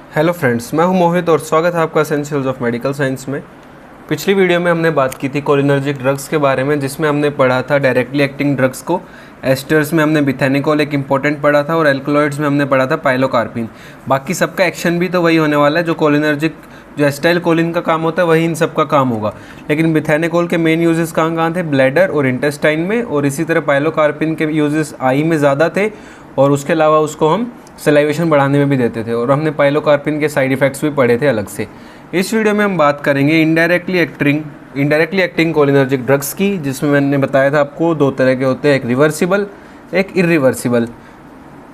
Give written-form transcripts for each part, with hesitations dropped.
Hello friends, मैं हूं मोहित और स्वागत है आपका एसेंशियल्स ऑफ मेडिकल साइंस में। पिछली वीडियो में हमने बात की थी कोलिनर्जिक ड्रग्स के बारे में, जिसमें हमने पढ़ा था डायरेक्टली एक्टिंग ड्रग्स को। एस्टर्स में हमने बिथेनिकोल एक इंपॉर्टेंट पढ़ा था और एल्कलॉइड्स में हमने पढ़ा था पाइलोकार्पिन। बाकी सबका एक्शन भी तो वही होने वाला है, जो कोलिनर्जिक जो एस्टाइल कोलिन का काम होता है वही इन सब का काम होगा। लेकिन बिथेनिकोल के मेन यूजेस कहाँ कहाँ थे? ब्लैडर और इंटेस्टाइन में, और इसी तरह पाइलोकार्पिन के यूजेस आई में ज़्यादा थे, और उसके अलावा उसको हम सलाइवेशन बढ़ाने में भी देते थे। और हमने पाइलोकार्पिन के साइड इफ़ेक्ट्स भी पढ़े थे अलग से। इस वीडियो में हम बात करेंगे इनडायरेक्टली एक्टिंग कोलिनर्जिक ड्रग्स की, जिसमें मैंने बताया था आपको दो तरह के होते हैं, एक रिवर्सिबल एक इरिवर्सिबल।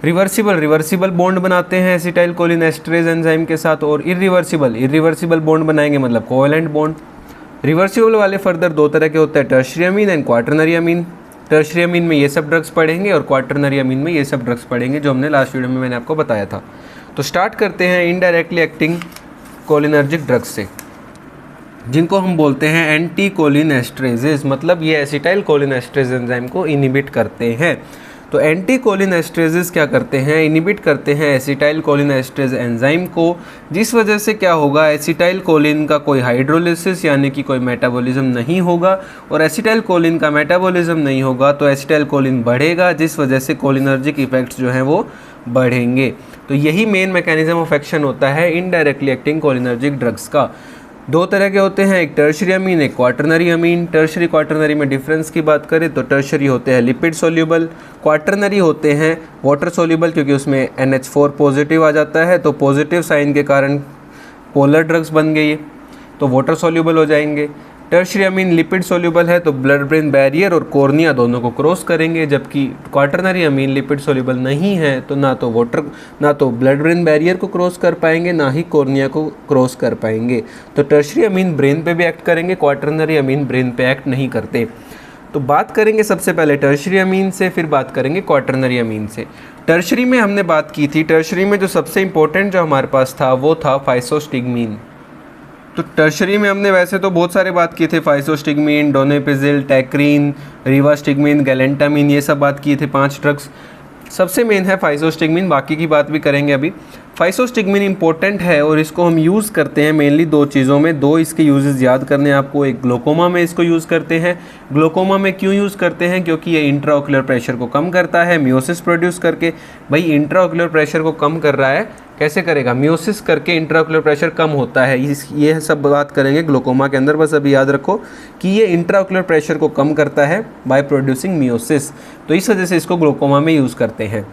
रिवर्सिबल बॉन्ड बनाते हैं एसिटाइल कोलिन एस्टरेज एंजाइम के साथ, और इरिवर्सिबल बॉन्ड बनाएंगे मतलब कोवेलेंट बॉन्ड। रिवर्सिबल वाले फर्दर दो तरह के होते हैं, tertiary amine and quaternary amine. Tertiary amine में ये सब ड्रग्स पढ़ेंगे और क्वाटरनरी अमीन में ये सब ड्रग्स पढ़ेंगे, जो हमने लास्ट वीडियो में मैंने आपको बताया था। तो स्टार्ट करते हैं इनडायरेक्टली एक्टिंग कोलिनर्जिक ड्रग्स से, जिनको हम बोलते हैं एंटी कोलिन एस्टरेजेस, मतलब ये एसिटाइल कोलिन एस्टरेज एंजाइम को इनिबिट करते हैं। तो एंटी कोलिन एस्टरेजेस क्या करते हैं? इनिबिट करते हैं एसिटाइल कोलिन एस्टरेज एंजाइम को, जिस वजह से क्या होगा, एसिटाइल कोलिन का कोई हाइड्रोलिसिस यानी कि कोई मेटाबॉलिज्म नहीं होगा, और एसिटाइल कोलिन का मेटाबॉलिज्म नहीं होगा तो एसिटाइल कोलिन बढ़ेगा, जिस वजह से कोलिनर्जिक इफेक्ट्स जो हैं वो बढ़ेंगे। तो यही मेन मैकेनिज्म ऑफ एक्शन होता है इनडायरेक्टली एक्टिंग कोलिनर्जिक ड्रग्स का। दो तरह के होते हैं, एक टर्शियरी अमीन, एक क्वाटरनरी अमीन। टर्शियरी क्वाटरनरी में डिफरेंस की बात करें तो टर्शियरी होते हैं लिपिड सोल्यूबल, क्वाटरनरी होते हैं वाटर सोल्यूबल, क्योंकि उसमें NH4 पॉजिटिव आ जाता है, तो पॉजिटिव साइन के कारण पोलर ड्रग्स बन गई, तो वाटर सोल्यूबल हो जाएंगे। टर्शियरी अमीन लिपिड सोल्यूबल है तो ब्लड ब्रेन बैरियर और कॉर्निया दोनों को क्रॉस करेंगे, जबकि क्वाटरनरी अमीन लिपिड सोल्यूबल नहीं है तो ना तो ब्लड ब्रेन बैरियर को क्रॉस कर पाएंगे, ना ही कॉर्निया को क्रॉस कर पाएंगे। तो टर्शियरी अमीन ब्रेन पे भी एक्ट करेंगे, क्वाटरनरी अमीन ब्रेन पे एक्ट नहीं करते। तो बात करेंगे सबसे पहले टर्शियरी अमीन से, फिर बात करेंगे क्वाटरनरी अमीन से। टर्शियरी में हमने बात की थी, टर्शियरी में जो सबसे इंपॉर्टेंट जो हमारे पास था वो था फाइसोस्टिग्मीन। तो टर्शरी में हमने वैसे तो बहुत सारे बात किए थे, फाइसोस्टिग्मीन, डोनेपिजिल, टैक्रीन, रिवास्टिग्मीन, गैलेंटामीन, ये सब बात किए थे 5 ड्रग्स। सबसे मेन है फाइसोस्टिग्मीन, बाकी की बात भी करेंगे अभी। फाइसोस्टिग्मीन इंपॉर्टेंट है और इसको हम यूज़ करते हैं मेनली दो चीज़ों में, दो इसके यूजेस याद करने हैं आपको। एक ग्लोकोमा में इसको यूज़ करते हैं। ग्लोकोमा में क्यों यूज़ करते हैं? क्योंकि ये इंट्राओक्यूलर प्रेशर को कम करता है मियोसिस प्रोड्यूस करके। भाई इंट्राओक्यूलर प्रेशर को कम कर रहा है, कैसे करेगा? मियोसिस करके इंट्राओक्यूलर प्रेशर कम होता है। ये सब बात करेंगे ग्लोकोमा के अंदर। बस अभी याद रखो कि ये इंट्राओक्यूलर प्रेशर को कम करता है बाय प्रोड्यूसिंग मियोसिस, तो इस वजह से इसको ग्लोकोमा में यूज़ करते हैं,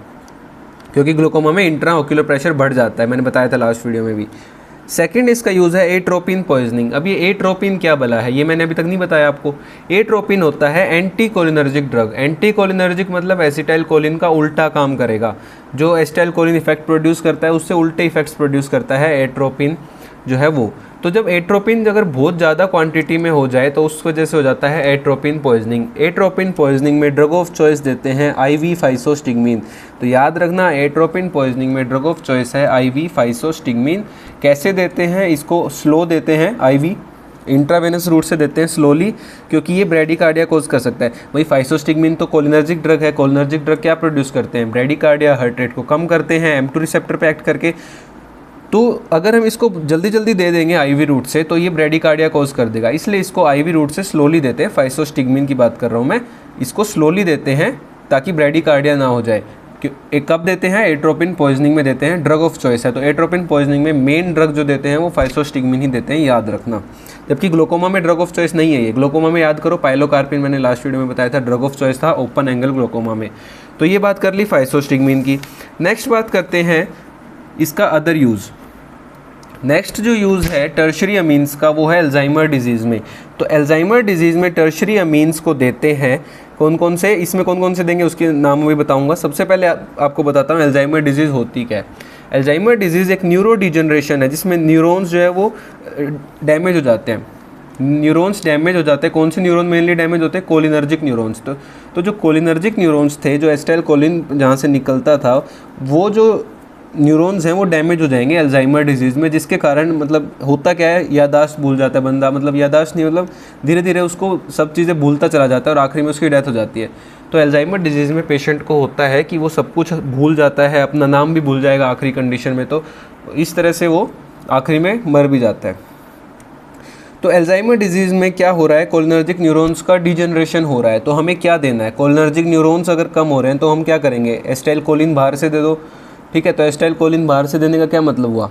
क्योंकि ग्लोकोमा में इंट्राओक्यूलर प्रेशर बढ़ जाता है, मैंने बताया था लास्ट वीडियो में भी। सेकंड इसका यूज़ है एट्रोपिन पॉइजनिंग। अब ये एट्रोपिन क्या भला है, ये मैंने अभी तक नहीं बताया आपको। एट्रोपिन होता है anti cholinergic drug. Anti cholinergic मतलब एसिटाइल कोलिन का उल्टा काम करेगा, जो एसिटाइल कोलिन इफेक्ट प्रोड्यूस करता है उससे उल्टे इफेक्ट्स प्रोड्यूस करता है एट्रोपिन जो है वो। तो जब एट्रोपिन अगर बहुत ज़्यादा क्वांटिटी में हो जाए तो उस वजह से हो जाता है एट्रोपिन पॉइजनिंग। एट्रोपिन पॉइजनिंग में ड्रग ऑफ चॉइस देते हैं IV फाइसोस्टिग्मीन। तो याद रखना, एट्रोपिन पॉइजनिंग में ड्रग ऑफ चॉइस है IV फाइसोस्टिग्मीन। कैसे देते हैं? इसको स्लो देते हैं, IV इंट्रावेनस रूट से देते हैं स्लोली, क्योंकि ये ब्रेडिकार्डिया कोज कर सकता है। वही फाइसोस्टिग्मीन तो कोलिनर्जिक ड्रग है। कोलिनर्जिक ड्रग क्या प्रोड्यूस करते हैं? ब्रेडिकार्डिया, हार्ट रेट को कम करते हैं M2 रिसेप्टर पे एक्ट करके। तो अगर हम इसको जल्दी जल्दी दे देंगे IV रूट से तो ये ब्रेडिकार्डिया कोज कर देगा, इसलिए इसको IV रूट से स्लोली देते हैं। फाइसोस्टिग्मीन की बात कर रहा हूँ मैं, इसको स्लोली देते हैं ताकि ब्रेडिकार्डिया ना हो जाए। एक कब देते हैं? एट्रोपिन पॉइजनिंग में देते हैं, ड्रग ऑफ चॉइस है। तो एट्रोपिन पॉइजनिंग में मेन ड्रग जो देते हैं वो फाइसोस्टिग्मीन ही देते हैं, याद रखना। जबकि ग्लोकोमा में ड्रग ऑफ चॉइस नहीं है ये। ग्लोकोमा में याद करो पाइलोकार्पिन मैंने लास्ट वीडियो में बताया था, ड्रग ऑफ चॉइस था ओपन एंगल ग्लोकोमा में। तो ये बात कर ली फाइसोस्टिग्मीन की। नेक्स्ट बात करते हैं इसका अदर यूज़। नेक्स्ट जो यूज़ है टर्शरी अमीन्स का वो है अल्जाइमर डिजीज़ में। तो अल्जाइमर डिजीज़ में टर्शरी अमीन्स को देते हैं कौन कौन से, इसमें कौन कौन से देंगे उसके नाम भी बताऊंगा। सबसे पहले आपको बताता हूँ अल्जाइमर डिजीज़ होती क्या है। अल्जाइमर डिजीज़ एक न्यूरो डिजनरेशन है जिसमें न्यूरॉन्स जो है वो डैमेज हो जाते हैं। न्यूरॉन्स डैमेज हो जाते हैं। कौन से न्यूरॉन मेनली डैमेज होते हैं? Cholinergic neurons. तो जो कोलिनर्जिक न्यूरॉन्स थे, जो एसिटाइल कोलिन जहाँ से निकलता था, वो जो न्यूरॉन्स हैं वो डैमेज हो जाएंगे अल्जाइमर डिजीज़ में, जिसके कारण मतलब होता क्या है, याददाश्त भूल जाता है बंदा। मतलब याददाश्त नहीं, मतलब धीरे धीरे उसको सब चीज़ें भूलता चला जाता है और आखिरी में उसकी डेथ हो जाती है। तो अल्जाइमर डिजीज़ में पेशेंट को होता है कि वो सब कुछ भूल जाता है, अपना नाम भी भूल जाएगा आखिरी कंडीशन में। तो इस तरह से वो आखिरी में मर भी जाता है। तो अल्जाइमर डिजीज़ में क्या हो रहा है, कोलिनर्जिक न्यूरॉन्स का डिजनरेशन हो रहा है। तो हमें क्या देना है, कोलिनर्जिक न्यूरॉन्स अगर कम हो रहे हैं तो हम क्या करेंगे, एसिटाइलकोलिन बाहर से दे दो। ठीक है, तो एसिटाइलकोलिन बाहर से देने का क्या मतलब हुआ,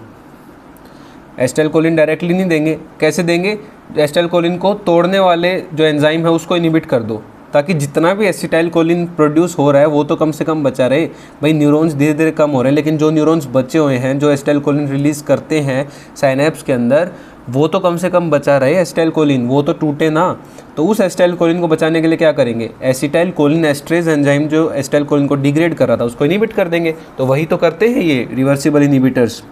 एसिटाइलकोलिन डायरेक्टली नहीं देंगे, कैसे देंगे, एसिटाइलकोलिन को तोड़ने वाले जो एंजाइम है उसको इनिबिट कर दो, ताकि जितना भी एसिटाइलकोलिन प्रोड्यूस हो रहा है वो तो कम से कम बचा रहे। भाई न्यूरॉन्स धीरे धीरे कम हो रहे हैं, लेकिन जो न्यूरॉन्स बचे हुए हैं जो एसिटाइलकोलिन रिलीज़ करते हैं साइनेप्स के अंदर, वो तो कम से कम बचा रहे एसिटाइलकोलिन, वो तो टूटे ना। तो उस एसिटाइलकोलिन को बचाने के लिए क्या करेंगे, एसिटाइलकोलिन एस्ट्रेज एंजाइम जो एसिटाइलकोलिन को डिग्रेड कर रहा था उसको इनिबिट कर देंगे। तो वही तो करते हैं ये रिवर्सिबल इनिबिटर्स।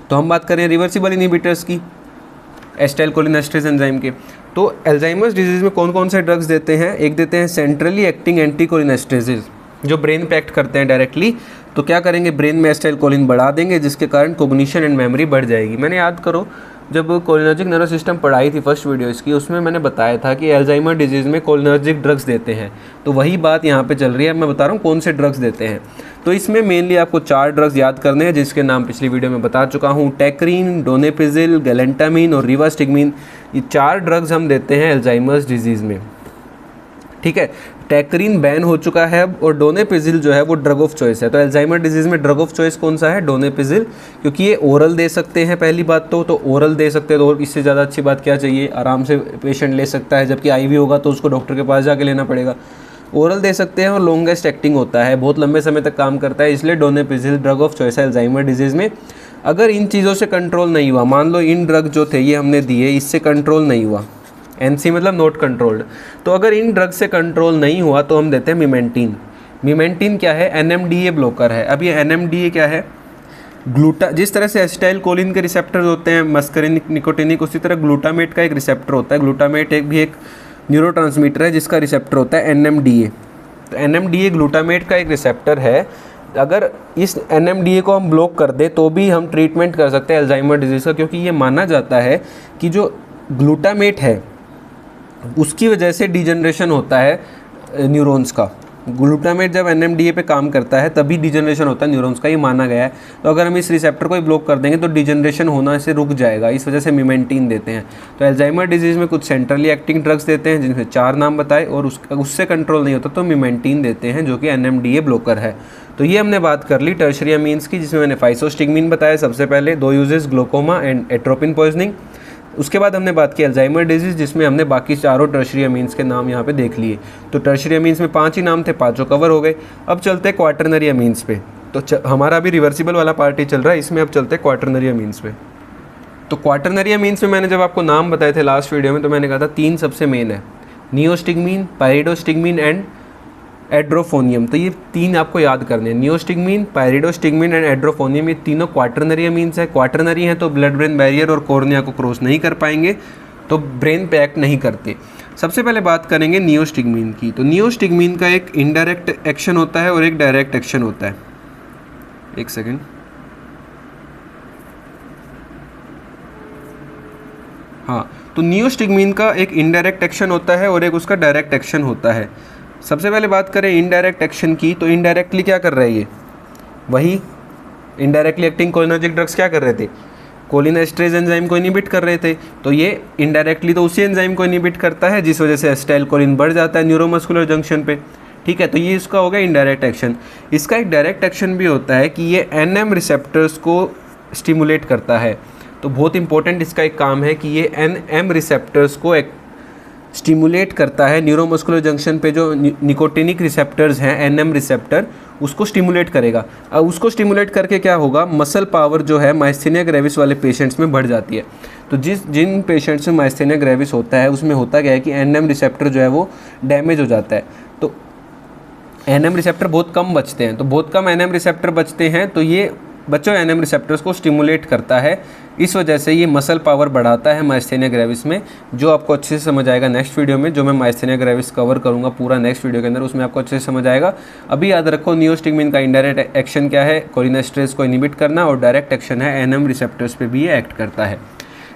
तो हम बात करें रिवर्सिबल इनिबिटर्स की, एसिटाइलकोलिन एस्ट्रेज एंजाइम के। तो अल्जाइमर्स डिजीज़ में कौन कौन से ड्रग्स देते हैं, एक देते हैं सेंट्रली एक्टिंग एंटीकोलिनेस्टेजेस जो ब्रेन पे एक्ट करते हैं डायरेक्टली। तो क्या करेंगे, ब्रेन में एसिटाइलकोलिन बढ़ा देंगे जिसके कारण कोग्निशन एंड मेमोरी बढ़ जाएगी। मैंने याद करो जब कोलिनर्जिक नर्वस सिस्टम पढ़ाई थी फर्स्ट वीडियो इसकी, उसमें मैंने बताया था कि अल्जाइमर डिजीज़ में कोलिनर्जिक ड्रग्स देते हैं। तो वही बात यहाँ पे चल रही है, मैं बता रहा हूँ कौन से ड्रग्स देते हैं। तो इसमें मेनली आपको 4 ड्रग्स याद करने हैं जिसके नाम पिछली वीडियो में बता चुका हूँ, टेक्रीन, डोनेपिजिल, गैलेंटामिन और रिवास्टिग्मिन। ये 4 ड्रग्स हम देते हैं अल्जाइमर्स डिजीज़ में। ठीक है, टेक्रीन बैन हो चुका है अब, और डोनेपिजिल जो है वो ड्रग ऑफ चॉइस है। तो अल्जाइमर डिजीज़ में ड्रग ऑफ चॉइस कौन सा है, डोनेपिजिल, क्योंकि ये ओरल दे सकते हैं। पहली बात तो ओरल दे सकते हैं, तो इससे ज़्यादा अच्छी बात क्या चाहिए, आराम से पेशेंट ले सकता है। जबकि आईवी होगा तो उसको डॉक्टर के पास जाके लेना पड़ेगा। ओरल दे सकते हैं और लॉन्गेस्ट एक्टिंग होता है, बहुत लंबे समय तक काम करता है, इसलिए डोनेपिजिल ड्रग ऑफ चॉइस है अल्जाइमर डिजीज़ में। अगर इन चीज़ों से कंट्रोल नहीं हुआ, मान लो इन ड्रग जो थे ये हमने दिए, इससे कंट्रोल नहीं हुआ, एनसी मतलब नॉट कंट्रोल्ड, तो अगर इन ड्रग से कंट्रोल नहीं हुआ तो हम देते हैं मिमेंटीन। मिमेंटीन क्या है, एनएमडीए ब्लॉकर है। अब ये एनएमडीए क्या है, जिस तरह से एसिटाइलकोलिन के रिसेप्टर्स होते हैं मस्करिन निकोटिनिक, उसी तरह ग्लूटामेट का एक रिसेप्टर होता है। ग्लूटामेट एक न्यूरोट्रांसमीटर है जिसका रिसेप्टर होता है एनएमडीए। तो एनएमडीए ग्लूटामेट का एक रिसेप्टर है। अगर इस एनएमडीए को हम ब्लॉक कर दें तो भी हम ट्रीटमेंट कर सकते हैं अल्जाइमर डिजीज़ का, क्योंकि ये माना जाता है कि जो ग्लूटामेट है उसकी वजह से डिजनरेशन होता है न्यूरॉन्स का। ग्लूटामेट जब एनएमडीए पे काम करता है तभी डिजनरेशन होता है न्यूरॉन्स का, ये माना गया है। तो अगर हम इस रिसेप्टर को ही ब्लॉक कर देंगे तो डिजनरेशन होना से रुक जाएगा, इस वजह से मिमेंटीन देते हैं। तो अल्जाइमर डिजीज़ में कुछ सेंट्रली एक्टिंग ड्रग्स देते हैं जिनमें 4 नाम बताए, और उससे कंट्रोल नहीं होता तो मिमेंटीन देते हैं जो कि एनएमडीए ब्लॉकर है। तो ये हमने बात कर ली टर्शरी अमीन्स की, जिसमें मैंने फाइसोस्टिग्मिन बताया सबसे पहले, 2 uses, glaucoma and atropine poisoning. उसके बाद हमने बात की अल्जाइमर डिजीज़, जिसमें हमने बाकी 4 टर्शरी अमीन्स के नाम यहाँ पे देख लिए। तो टर्शरी अमीन्स में 5 ही नाम थे, 5 कवर हो गए। अब चलते हैं क्वाटरनरी अमीन्स पे। तो हमारा अभी रिवर्सिबल वाला पार्ट ही चल रहा है, इसमें अब चलते हैं क्वाटरनरी अमीन्स पे। तो क्वाटरनरी अमीन्स में मैंने जब आपको नाम बताए थे लास्ट वीडियो में, तो मैंने कहा था 3 सबसे मेन है, नियोस्टिग्मीन, पाइरिडोस्टिग्मीन एंड एड्रोफोनियम। तो ये 3 आपको याद करने हैं, नियोस्टिग्मीन, पाइरिडोस्टिग्मीन एंड एड्रोफोनियम। ये तीनों क्वाटरनरी अमीन्स है। क्वाटरनरी हैं तो ब्लड ब्रेन बैरियर और कॉर्निया को क्रॉस नहीं कर पाएंगे, तो ब्रेन पे एक्ट नहीं करते। सबसे पहले बात करेंगे नियोस्टिग्मीन की। तो नियोस्टिग्मीन का एक इनडायरेक्ट एक्शन होता है और एक डायरेक्ट एक्शन होता है। एक सेकेंड, हाँ, तो नियोस्टिग्मीन का एक इनडायरेक्ट एक्शन होता है और एक उसका डायरेक्ट एक्शन होता है। सबसे पहले बात करें इनडायरेक्ट एक्शन की, तो इनडायरेक्टली क्या कर रहा है ये, वही इनडायरेक्टली एक्टिंग कोलिनर्जिक ड्रग्स क्या कर रहे थे, कोलिनेस्ट्रेज एंजाइम को इनिबिट कर रहे थे। तो ये इनडायरेक्टली तो उसी एंजाइम को इनिबिट करता है जिस वजह से एसिटाइलकोलिन बढ़ जाता है न्यूरोमस्कुलर जंक्शन पे। ठीक है, तो ये इसका हो गया इनडायरेक्ट एक्शन। इसका एक डायरेक्ट एक्शन भी होता है कि ये एनएम रिसेप्टर्स को स्टिमुलेट करता है। तो बहुत इंपॉर्टेंट इसका एक काम है कि ये एनएम रिसेप्टर्स को स्टिमुलेट करता है न्यूरोमस्कुलर जंक्शन पे। जो निकोटिनिक रिसेप्टर्स हैं, एनएम रिसेप्टर, उसको स्टिमुलेट करेगा। अब उसको स्टिमुलेट करके क्या होगा, मसल पावर जो है माइस्थेनिया ग्रेविस वाले पेशेंट्स में बढ़ जाती है। तो जिन पेशेंट्स में माइस्थेनिया ग्रेविस होता है उसमें होता क्या है कि एनएम रिसेप्टर जो है वो डैमेज हो जाता है। तो एनएम रिसेप्टर बहुत कम बचते हैं, तो बहुत कम एनएम रिसेप्टर बचते हैं, तो ये बच्चों एनएम रिसेप्टर्स को स्टिमुलेट करता है। इस वजह से ये मसल पावर बढ़ाता है माइस्थेनिया ग्रेविस में, जो आपको अच्छे से समझ आएगा नेक्स्ट वीडियो में, जो मैं माइस्थेनिया ग्रेविस कवर करूंगा पूरा नेक्स्ट वीडियो के अंदर, उसमें आपको अच्छे से समझ आएगा। अभी याद रखो नियोस्टिग्मीन का इनडायरेक्ट एक्शन क्या है, कोलिनेस्ट्रेज को इनिबिट करना, और डायरेक्ट एक्शन है एनएम रिसेप्टर्स पे भी ये एक्ट करता है।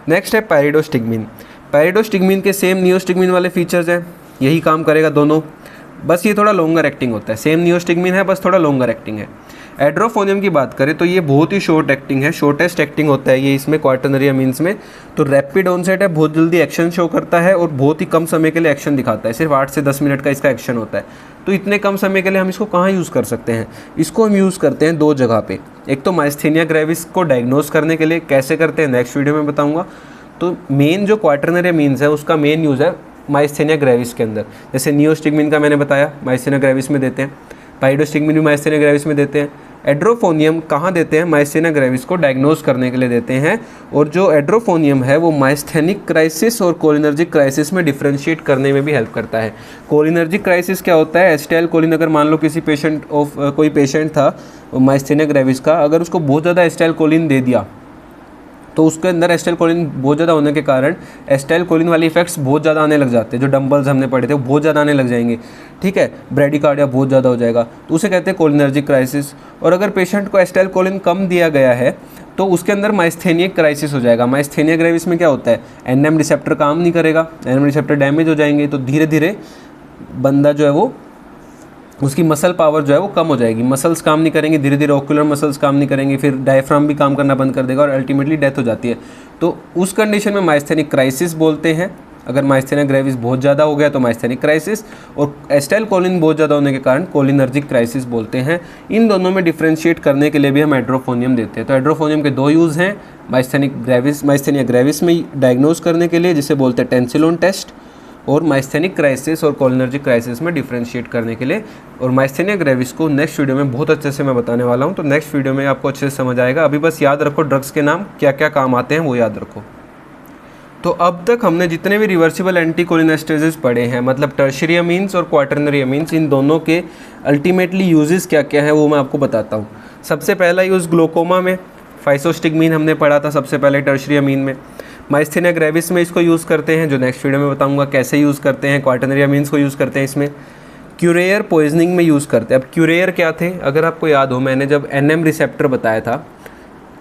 नेक्स्ट है पाइरिडोस्टिग्मीन। पाइरिडोस्टिग्मीन के सेम नियोस्टिग्मीन वाले फीचर्स हैं, यही काम करेगा दोनों, बस ये थोड़ा लॉन्गर एक्टिंग होता है। सेम नियोस्टिग्मीन है, बस थोड़ा लॉन्गर एक्टिंग है। एड्रोफोनियम की बात करें तो ये बहुत ही शॉर्ट एक्टिंग है, शॉर्टेस्ट एक्टिंग होता है ये इसमें क्वाटरनरी अमीन्स में। तो रैपिड ऑनसेट है, बहुत जल्दी एक्शन शो करता है और बहुत ही कम समय के लिए एक्शन दिखाता है, सिर्फ 8 से 10 मिनट का इसका एक्शन होता है। तो इतने कम समय के लिए हम इसको कहाँ यूज़ कर सकते हैं? इसको हम यूज़ करते हैं 2 जगह पे। एक तो माइस्थेनिया ग्रेविस को डायग्नोज करने के लिए, कैसे करते हैं नेक्स्ट वीडियो में बताऊँगा। तो मेन जो क्वाटरनरी अमीन्स है उसका मेन यूज़ है माइस्थेनिया ग्रेविस के अंदर। जैसे नियोस्टिग्मिन का मैंने बताया माइस्थेनिया ग्रेविस में देते हैं, पाइडोस्टिग्मिन भी माइस्थेनिया ग्रेविस में देते हैं। एड्रोफोनियम कहाँ देते हैं? माइस्थेनिया ग्रेविस को डायग्नोज करने के लिए देते हैं। और जो एड्रोफोनियम है वो माइस्थेनिक क्राइसिस और कोलिनर्जिक क्राइसिस में डिफ्रेंशिएट करने में भी हेल्प करता है। कोलिनर्जिक क्राइसिस क्या होता है? एसिटाइल कोलिन, अगर मान लो किसी कोई पेशेंट था माइस्थेनिया ग्रेविस का, अगर उसको बहुत ज़्यादा एसिटाइल कोलिन दे दिया तो उसके अंदर एसिटाइल कोलिन बहुत ज़्यादा होने के कारण एसिटाइल कोलिन वाले इफेक्ट्स बहुत ज़्यादा आने लग जाते हैं। जो डंबल्स हमने पढ़े थे वो बहुत ज़्यादा आने लग जाएंगे, ठीक है, ब्रेडिकार्डिया बहुत ज़्यादा हो जाएगा, तो उसे कहते हैं कोलिनर्जिक क्राइसिस। और अगर पेशेंट को एसिटाइल कोलिन कम दिया गया है तो उसके अंदर माइस्थेनिया क्राइसिस हो जाएगा। माइस्थेनिया ग्रेविस में क्या होता है? एनएम रिसेप्टर काम नहीं करेगा, एनएम रिसेप्टर डैमेज हो जाएंगे, तो धीरे धीरे बंदा जो है वो, उसकी मसल पावर जो है वो कम हो जाएगी, मसल्स काम नहीं करेंगे, धीरे धीरे ओकुलर मसल्स काम नहीं करेंगे, फिर डायफ्राम भी काम करना बंद कर देगा और अल्टीमेटली डेथ हो जाती है। तो उस कंडीशन में माइस्थेनिक क्राइसिस बोलते हैं। अगर माइस्थेनिया ग्रेविस बहुत ज़्यादा हो गया तो माइस्थेनिक क्राइसिस, और एसिटाइल कोलिन बहुत ज़्यादा होने के कारण कोलिनर्जिक क्राइसिस बोलते हैं। इन दोनों में डिफ्रेंशिएट करने के लिए भी हम एड्रोफोनियम देते हैं। तो एड्रोफोनियम के 2 यूज़ हैं, माइस्थेनिया ग्रेविस में डायग्नोज करने के लिए जिसे बोलते हैं टेंसिलोन टेस्ट, और माइस्थेनिक क्राइसिस और कोलिनर्जिक क्राइसिस में डिफ्रेंशिएट करने के लिए। और माइस्थेनिया ग्रेविस को नेक्स्ट वीडियो में बहुत अच्छे से मैं बताने वाला हूँ, तो नेक्स्ट वीडियो में आपको अच्छे से समझ आएगा। अभी बस याद रखो ड्रग्स के नाम क्या क्या काम आते हैं वो याद रखो। तो अब तक हमने जितने भी रिवर्सिबल एंटीकोलिनेस्टेजेस पढ़े हैं, मतलब टर्शियरी अमीन्स और क्वाटरनरी अमीन्स, इन दोनों के अल्टीमेटली यूजेस क्या क्या हैं वो मैं आपको बताता हूँ। सबसे पहला यूज़ ग्लोकोमा में फाइसोस्टिग्मीन हमने पढ़ा था सबसे पहले टर्शियरी अमीन में। माइस्थेनिया ग्रेविस में इसको यूज़ करते हैं, जो नेक्स्ट वीडियो में बताऊंगा कैसे यूज़ करते हैं। क्वाटरनरी अमीन्स को यूज़ करते हैं इसमें। क्यूरेयर पॉइजनिंग में यूज़ करते हैं। अब क्यूरेयर क्या थे? अगर आपको याद हो, मैंने जब एनएम रिसेप्टर बताया था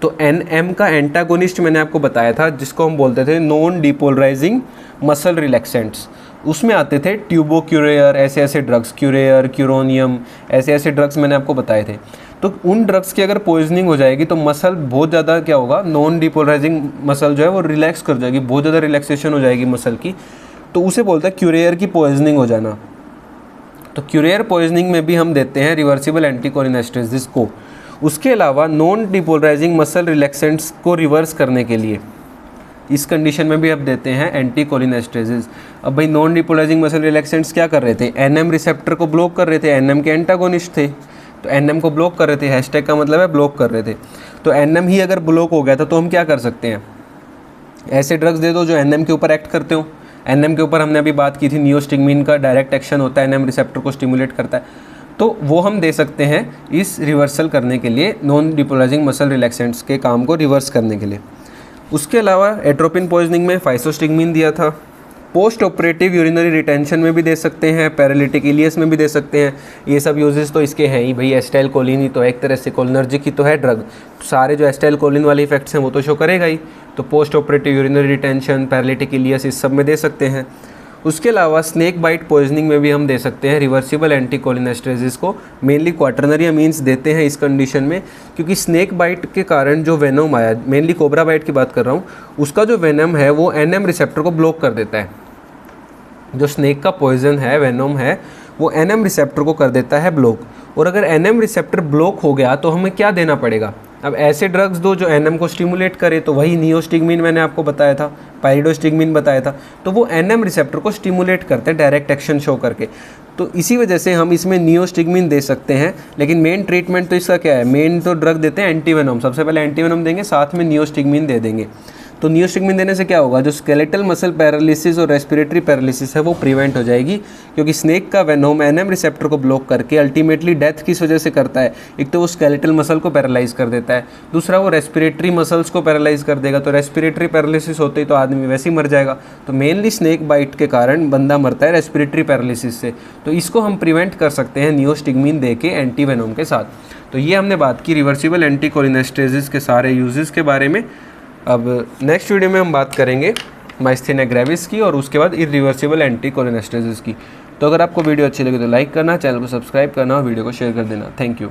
तो एनएम का एंटागोनिस्ट मैंने आपको बताया था, जिसको हम बोलते थे नॉन डिपोलराइजिंग मसल रिलैक्सेंट्स। उसमें आते थे ट्यूबो क्यूरेयर, ऐसे ऐसे ड्रग्स, क्यूरेयर, क्यूरोनियम, ऐसे ऐसे ड्रग्स मैंने आपको बताए थे। तो उन ड्रग्स की अगर पॉइजनिंग हो जाएगी तो मसल बहुत ज़्यादा क्या होगा, नॉन डिपोलराइजिंग मसल जो है वो रिलैक्स कर जाएगी, बहुत ज़्यादा रिलैक्सेशन हो जाएगी मसल की, तो उसे बोलते हैं क्यूरेयर की पॉइजनिंग हो जाना। तो क्यूरेयर पॉइजनिंग में भी हम देते हैं रिवर्सिबल एंटीकोलिनेस्टेसिस को। उसके अलावा नॉन डिपोलराइजिंग मसल रिलैक्सेंट्स को रिवर्स करने के लिए इस कंडीशन में भी अब देते हैं एंटीकोलिनेस्टेसिस। अब भाई नॉन डिपोलराइजिंग मसल रिलैक्सेंट्स क्या कर रहे थे? एनएम रिसेप्टर को ब्लॉक कर रहे थे, एनएम के एंटागोनिस्ट थे, तो एनएम को ब्लॉक कर रहे थे, हैशटैग का मतलब है ब्लॉक कर रहे थे। तो एनएम ही अगर ब्लॉक हो गया था तो हम क्या कर सकते हैं? ऐसे ड्रग्स दे दो जो एनएम के ऊपर एक्ट करते हो। एनएम के ऊपर हमने अभी बात की थी, नियोस्टिग्मिन का डायरेक्ट एक्शन होता है, एनएम रिसेप्टर को स्टिमुलेट करता है, तो वो हम दे सकते हैं इस रिवर्सल करने के लिए, नॉन डिपोलराइजिंग मसल रिलैक्सेंट्स के काम को रिवर्स करने के लिए। उसके अलावा एट्रोपिन पॉइजनिंग में फाइसोस्टिग्मिन दिया था। पोस्ट ऑपरेटिव यूरिनरी रिटेंशन में भी दे सकते हैं, पैरालिटिक इलियस में भी दे सकते हैं। ये सब यूजेस तो इसके हैं ही भाई। एसिटाइल कोलिन ही तो एक तरह से कोलिनर्जिक ही तो है ड्रग, तो सारे जो एसिटाइल कोलिन वाले इफेक्ट्स हैं वो तो शो करेगा ही। तो post operative urinary retention, paralytic ileus, इस सब में दे सकते हैं। उसके अलावा स्नेक बाइट पॉइजनिंग में भी हम दे सकते हैं रिवर्सिबल एंटीकोलिनेस्टेसिस को। मेनली क्वाटरनरी अमीन्स देते हैं इस कंडीशन में, क्योंकि स्नेक बाइट के कारण जो वेनम आया, मेनली कोबरा बाइट की बात कर रहा हूँ, उसका जो वेनम है वो एनएम रिसेप्टर को ब्लॉक कर देता है। जो स्नेक का पॉइजन है, वेनम है, वो एनएम रिसेप्टर को कर देता है ब्लॉक। और अगर एनएम रिसेप्टर ब्लॉक हो गया तो हमें क्या देना पड़ेगा? अब ऐसे ड्रग्स दो जो एनएम को स्टिमुलेट करे, तो वही नियोस्टिग्मिन मैंने आपको बताया था, पाइरिडोस्टिग्मिन बताया था, तो वो एनएम रिसेप्टर को स्टिमुलेट करते हैं डायरेक्ट एक्शन शो करके। तो इसी वजह से हम इसमें नियोस्टिग्मिन दे सकते हैं। लेकिन मेन ट्रीटमेंट तो इसका क्या है? मेन तो ड्रग देते हैं एंटीवेनम, सबसे पहले एंटीवेनम देंगे, साथ में नियोस्टिग्मिन दे देंगे। तो नियोस्टिग्मिन देने से क्या होगा? जो स्केलेटल मसल पैरालिसिस और रेस्पिरेटरी पैरालिसिस है वो प्रिवेंट हो जाएगी, क्योंकि स्नेक का वेनोम एनएम रिसेप्टर को ब्लॉक करके अल्टीमेटली डेथ किस वजह से करता है? एक तो वो स्केलेटल मसल को पैरालाइज कर देता है, दूसरा वो रेस्पिरेटरी मसल्स को पैरालाइज कर देगा। तो रेस्पिरेटरी पैरालिसिस होते ही तो आदमी वैसे ही मर जाएगा। तो मेनली स्नेक बाइट के कारण बंदा मरता है रेस्पिरेटरी पैरालिसिस से। तो इसको हम प्रिवेंट कर सकते हैं नियोस्टिग्मिन दे के एंटीवेनोम के साथ। तो ये हमने बात की रिवर्सिबल एंटीकोलिनेस्टेसिस के सारे यूजेस के बारे में। अब नेक्स्ट वीडियो में हम बात करेंगे माइस्थेनिया ग्रेविस की और उसके बाद इरिवर्सिबल एंटीकोलिनेस्टेसिस की। तो अगर आपको वीडियो अच्छी लगे तो लाइक करना, चैनल को सब्सक्राइब करना और वीडियो को शेयर कर देना। Thank you.